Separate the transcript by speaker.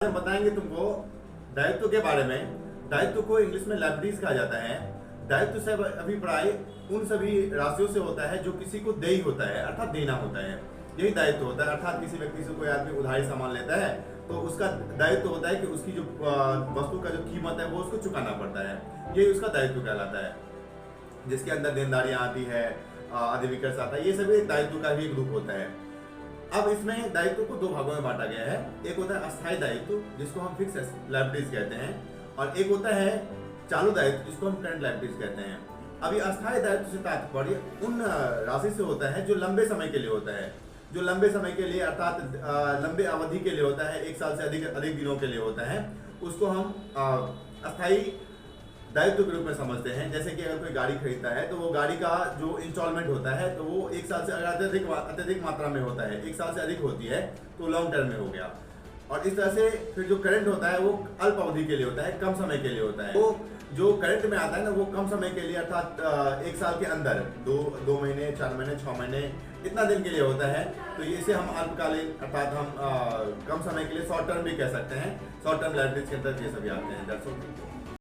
Speaker 1: हम बताएंगे तुमको दायित्व के बारे में। दायित्व को इंग्लिश में लायबिलिटीज कहा जाता है। दायित्व से अभिप्राय उन सभी राशियों से होता है जो किसी को देय होता है, अर्थात देना होता है। यही दायित्व होता है। अर्थात किसी व्यक्ति से कोई आदमी उधारी सामान लेता है तो उसका दायित्व होता है कि उसकी जो वस्तु का जो कीमत है वो उसको चुकाना पड़ता है। यही उसका दायित्व कहलाता है, जिसके अंदर देनदारियां आती है, अधिविकर्ष आता है। ये सभी एक दायित्व का ही एक रूप होता है। अब इसमें दायित्व को दो भागों में बांटा गया है। एक होता है अस्थायी दायित्व, जिसको हम फिक्स लायबिलिटीज कहते हैं, और एक होता है चालू दायित्व, जिसको हम करंट लायबिलिटीज कहते हैं। अभी अस्थायी दायित्व से तात्पर्य उन राशि से होता है जो लंबे समय के लिए होता है, जो लंबे समय के लिए अर्थात लंबे अवधि के लिए होता है, 1 साल से अधिक दिनों के लिए होता है। उसको हम अस्थायी दायित्व के रूप में समझते हैं। जैसे कि अगर कोई गाड़ी खरीदता है तो वो गाड़ी का जो इंस्टॉलमेंट होता है तो वो 1 साल से अत्यधिक मात्रा में होता है, 1 साल से अधिक होती है तो लॉन्ग टर्म में हो गया। और इस तरह से फिर जो करंट होता है वो अल्प अवधि के लिए होता है, कम समय के लिए होता है। तो जो करंट में आता है ना वो कम समय के लिए, अर्थात 1 साल के अंदर 2 महीने, 4 महीने, 6 महीने, इतना दिन के लिए होता है। तो इसे हम अल्पकालीन अर्थात हम कम समय के लिए शॉर्ट टर्म भी कह सकते हैं। शॉर्ट टर्म लायबिलिटीज के अंदर ये सभी आते हैं।